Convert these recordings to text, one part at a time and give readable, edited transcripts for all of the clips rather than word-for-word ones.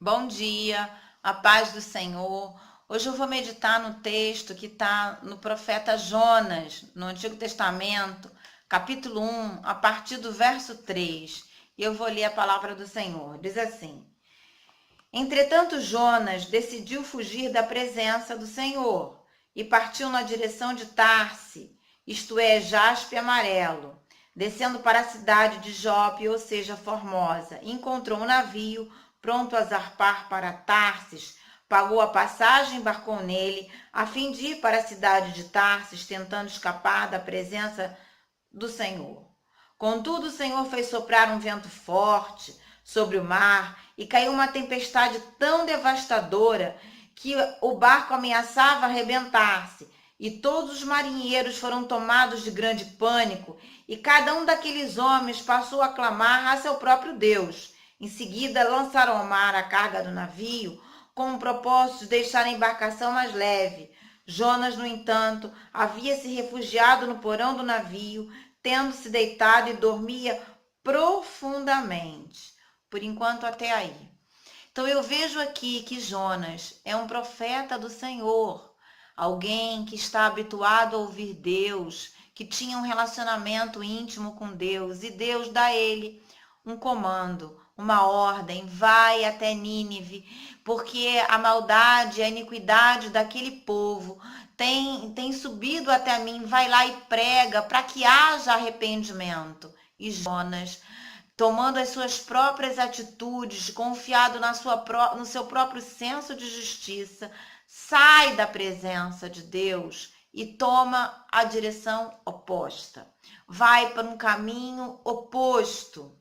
Bom dia, a paz do Senhor. Hoje eu vou meditar no texto que está no profeta Jonas, no Antigo Testamento, capítulo 1, a partir do verso 3. E eu vou ler a palavra do Senhor. Diz assim: Entretanto, Jonas decidiu fugir da presença do Senhor e partiu na direção de Tarse, isto é, jaspe amarelo, descendo para a cidade de Jope, ou seja, Formosa. Encontrou um navio pronto a zarpar para Tarsis, pagou a passagem e embarcou nele, a fim de ir para a cidade de Tarsis, tentando escapar da presença do Senhor. Contudo, o Senhor fez soprar um vento forte sobre o mar e caiu uma tempestade tão devastadora que o barco ameaçava arrebentar-se, e todos os marinheiros foram tomados de grande pânico, e cada um daqueles homens passou a clamar a seu próprio Deus. Em seguida, lançaram ao mar a carga do navio, com o propósito de deixar a embarcação mais leve. Jonas, no entanto, havia se refugiado no porão do navio, tendo-se deitado, e dormia profundamente. Por enquanto, até aí. Então eu vejo aqui que Jonas é um profeta do Senhor, alguém que está habituado a ouvir Deus, que tinha um relacionamento íntimo com Deus, e Deus dá a ele um comando, uma ordem: vai até Nínive, porque a maldade, a iniquidade daquele povo tem subido até mim. Vai lá e prega para que haja arrependimento. E Jonas, tomando as suas próprias atitudes, confiado no seu próprio senso de justiça, sai da presença de Deus e toma a direção oposta. Vai para um caminho oposto.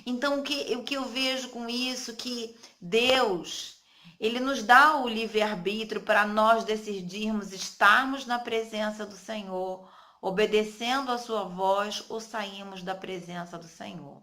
Então, o que eu vejo com isso? Que Deus, Ele nos dá o livre-arbítrio para nós decidirmos estarmos na presença do Senhor, obedecendo a sua voz, ou saímos da presença do Senhor.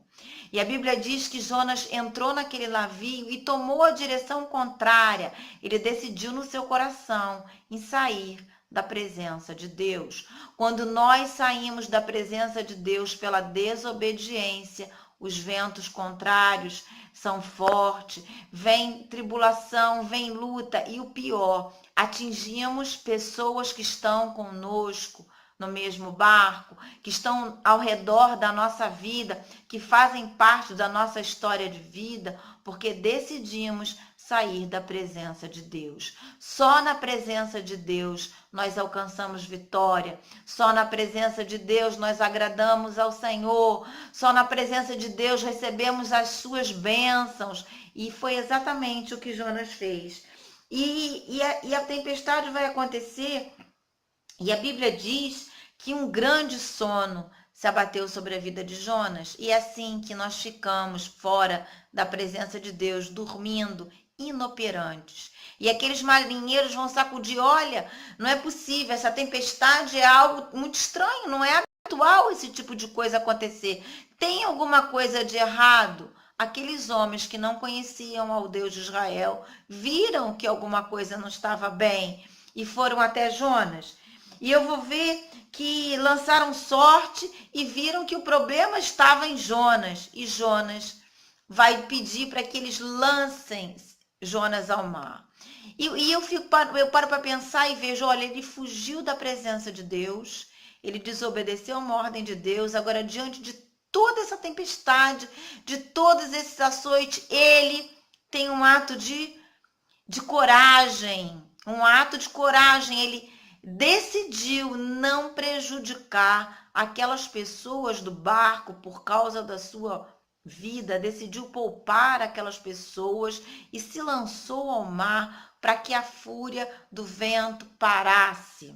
E a Bíblia diz que Jonas entrou naquele navio e tomou a direção contrária. Ele decidiu no seu coração em sair da presença de Deus. Quando nós saímos da presença de Deus pela desobediência, os ventos contrários são fortes, vem tribulação, vem luta, e o pior, atingimos pessoas que estão conosco no mesmo barco, que estão ao redor da nossa vida, que fazem parte da nossa história de vida, porque decidimos sair da presença de Deus. Só na presença de Deus nós alcançamos vitória. Só na presença de Deus nós agradamos ao Senhor. Só na presença de Deus recebemos as suas bênçãos. E foi exatamente o que Jonas fez. E a tempestade vai acontecer, e a Bíblia diz que um grande sono se abateu sobre a vida de Jonas. E é assim que nós ficamos fora da presença de Deus, dormindo, inoperantes. E aqueles marinheiros vão sacudir: olha, não é possível, essa tempestade é algo muito estranho, não é habitual esse tipo de coisa acontecer. Tem alguma coisa de errado? Aqueles homens que não conheciam ao Deus de Israel viram que alguma coisa não estava bem e foram até Jonas. E eu vou ver que lançaram sorte e viram que o problema estava em Jonas. E Jonas vai pedir para que eles lancem Jonas ao mar. E eu paro para pensar e vejo: olha, ele fugiu da presença de Deus, ele desobedeceu uma ordem de Deus. Agora, diante de toda essa tempestade, de todos esses açoites, ele tem um ato de coragem, ele decidiu não prejudicar aquelas pessoas do barco por causa da sua vida, decidiu poupar aquelas pessoas e se lançou ao mar para que a fúria do vento parasse.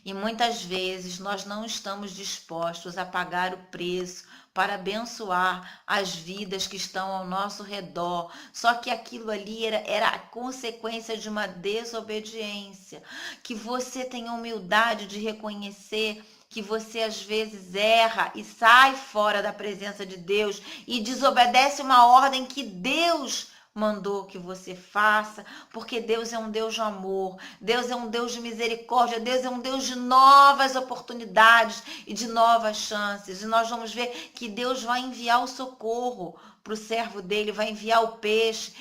E muitas vezes nós não estamos dispostos a pagar o preço para abençoar as vidas que estão ao nosso redor. Só que aquilo ali era a consequência de uma desobediência. Que você tenha humildade de reconhecer que você às vezes erra e sai fora da presença de Deus e desobedece uma ordem que Deus mandou que você faça, porque Deus é um Deus de amor, Deus é um Deus de misericórdia, Deus é um Deus de novas oportunidades e de novas chances. E nós vamos ver que Deus vai enviar o socorro para o servo dele, vai enviar o peixe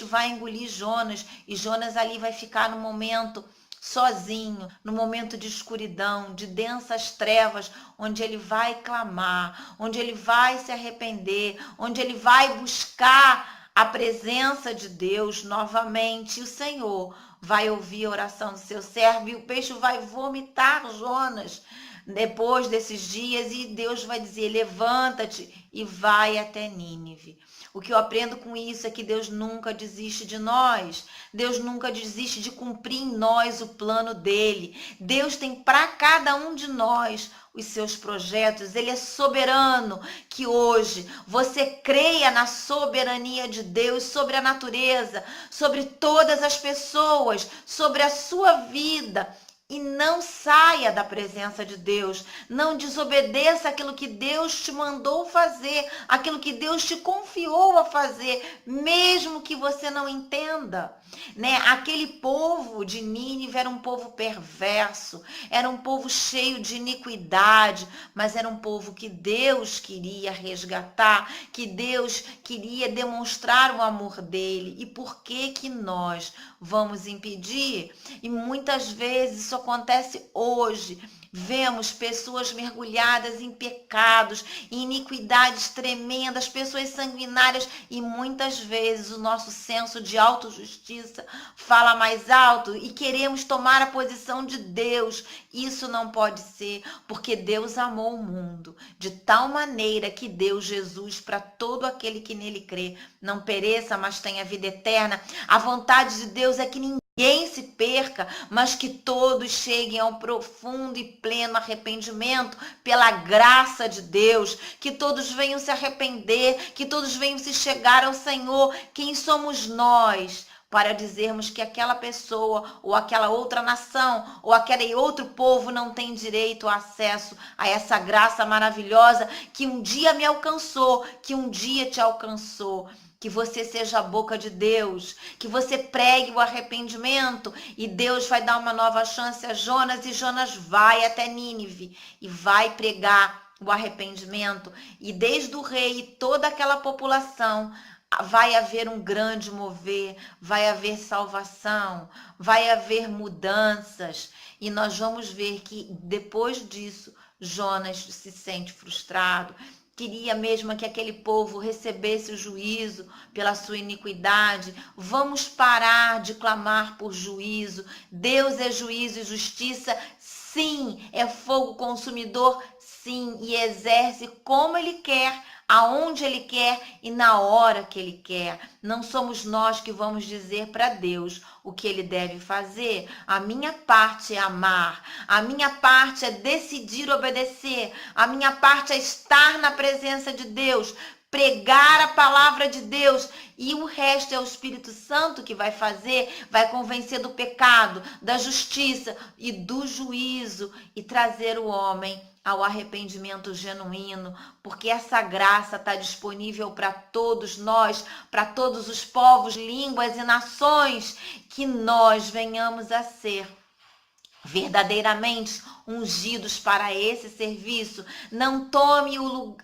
vai engolir Jonas, e Jonas ali vai ficar no momento sozinho, no momento de escuridão, de densas trevas, onde ele vai clamar, onde ele vai se arrepender, onde ele vai buscar a presença de Deus novamente. E o Senhor vai ouvir a oração do seu servo, e o peixe vai vomitar Jonas depois desses dias, e Deus vai dizer: levanta-te e vai até Nínive. O que eu aprendo com isso é que Deus nunca desiste de nós. Deus nunca desiste de cumprir em nós o plano dele. Deus tem para cada um de nós os seus projetos. Ele é soberano. Que hoje você creia na soberania de Deus sobre a natureza, sobre todas as pessoas, sobre a sua vida. E não saia da presença de Deus, não desobedeça aquilo que Deus te mandou fazer, aquilo que Deus te confiou a fazer, mesmo que você não entenda, né? Aquele povo de Nínive era um povo perverso, era um povo cheio de iniquidade, mas era um povo que Deus queria resgatar, que Deus queria demonstrar o amor dele. E por que que nós vamos impedir? E muitas vezes isso acontece hoje. Vemos pessoas mergulhadas em pecados, em iniquidades tremendas, pessoas sanguinárias, e muitas vezes o nosso senso de autojustiça fala mais alto e queremos tomar a posição de Deus. Isso não pode ser, porque Deus amou o mundo de tal maneira que deu Jesus para todo aquele que nele crê, não pereça, mas tenha vida eterna. A vontade de Deus é que ninguém se perca, mas que todos cheguem ao profundo e pleno arrependimento pela graça de Deus, que todos venham se arrepender, que todos venham se chegar ao Senhor. Quem somos nós para dizermos que aquela pessoa ou aquela outra nação ou aquele outro povo não tem direito ao acesso a essa graça maravilhosa que um dia me alcançou, que um dia te alcançou? Que você seja a boca de Deus, que você pregue o arrependimento, e Deus vai dar uma nova chance a Jonas, e Jonas vai até Nínive e vai pregar o arrependimento, e desde o rei e toda aquela população vai haver um grande mover, vai haver salvação, vai haver mudanças, e nós vamos ver que depois disso Jonas se sente frustrado. Queria mesmo que aquele povo recebesse o juízo pela sua iniquidade. Vamos parar de clamar por juízo. Deus é juízo e justiça, sim. É fogo consumidor, sim. E exerce como Ele quer, aonde Ele quer e na hora que Ele quer. Não somos nós que vamos dizer para Deus o que Ele deve fazer. A minha parte é amar, a minha parte é decidir obedecer, a minha parte é estar na presença de Deus, pregar a palavra de Deus, e o resto é o Espírito Santo que vai fazer, vai convencer do pecado, da justiça e do juízo, e trazer o homem ao arrependimento genuíno, porque essa graça está disponível para todos nós, para todos os povos, línguas e nações, que nós venhamos a ser verdadeiramente ungidos para esse serviço. Não tome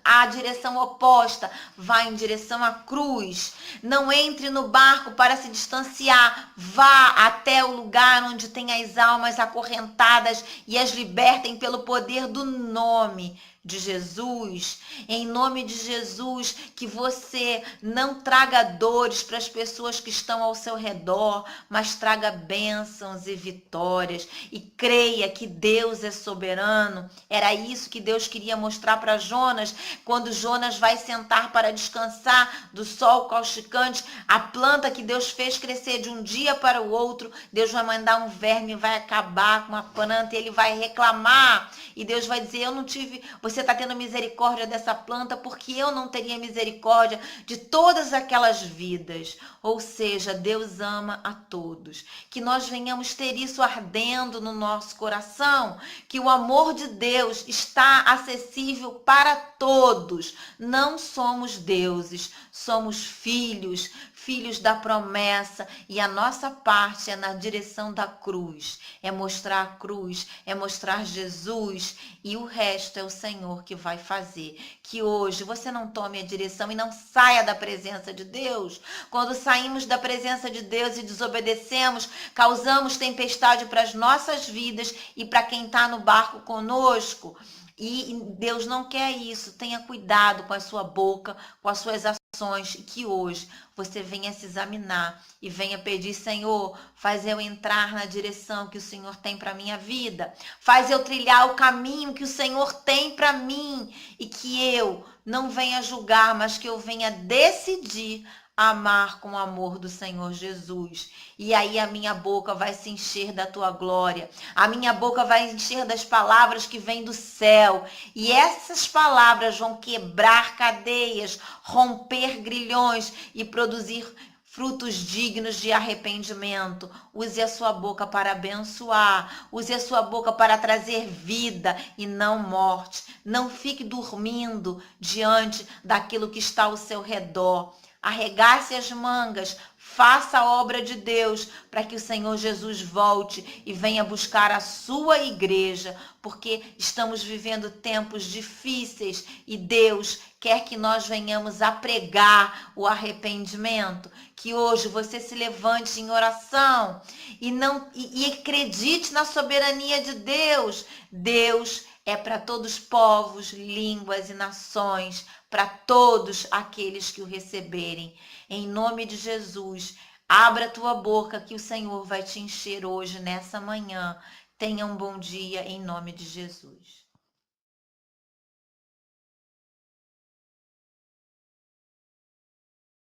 a direção oposta, vá em direção à cruz. Não entre no barco para se distanciar, vá até o lugar onde tem as almas acorrentadas e as libertem pelo poder do nome de Jesus. Em nome de Jesus, que você não traga dores para as pessoas que estão ao seu redor, mas traga bênçãos e vitórias, e creia que Deus é soberano. Era isso que Deus queria mostrar para Jonas, quando Jonas vai sentar para descansar do sol causticante, a planta que Deus fez crescer de um dia para o outro, Deus vai mandar um verme, vai acabar com a planta, e ele vai reclamar, e Deus vai dizer: eu não tive, você está tendo misericórdia dessa planta, porque eu não teria misericórdia de todas aquelas vidas. Ou seja, Deus ama a todos. Que nós venhamos ter isso ardendo no nosso coração, que o amor de Deus está acessível para todos. Não somos deuses, somos filhos, filhos da promessa, e a nossa parte é na direção da cruz, é mostrar a cruz, é mostrar Jesus, e o resto é o Senhor que vai fazer. Que hoje você não tome a direção e não saia da presença de Deus. Quando saímos da presença de Deus e desobedecemos, causamos tempestade para as nossas vidas e para quem está no barco conosco. E Deus não quer isso. Tenha cuidado com a sua boca, com as suas ações, e que hoje você venha se examinar e venha pedir: Senhor, faz eu entrar na direção que o Senhor tem para minha vida, faz eu trilhar o caminho que o Senhor tem para mim, e que eu não venha julgar, mas que eu venha decidir amar com o amor do Senhor Jesus. E aí a minha boca vai se encher da tua glória, a minha boca vai encher das palavras que vêm do céu, e essas palavras vão quebrar cadeias, romper grilhões e produzir frutos dignos de arrependimento. Use a sua boca para abençoar, use a sua boca para trazer vida e não morte. Não fique dormindo diante daquilo que está ao seu redor. Arregace as mangas, faça a obra de Deus para que o Senhor Jesus volte e venha buscar a sua igreja, porque estamos vivendo tempos difíceis e Deus quer que nós venhamos a pregar o arrependimento. Que hoje você se levante em oração e acredite na soberania de Deus. Deus é para todos os povos, línguas e nações, para todos aqueles que o receberem. Em nome de Jesus, abra a tua boca que o Senhor vai te encher hoje, nessa manhã. Tenha um bom dia em nome de Jesus.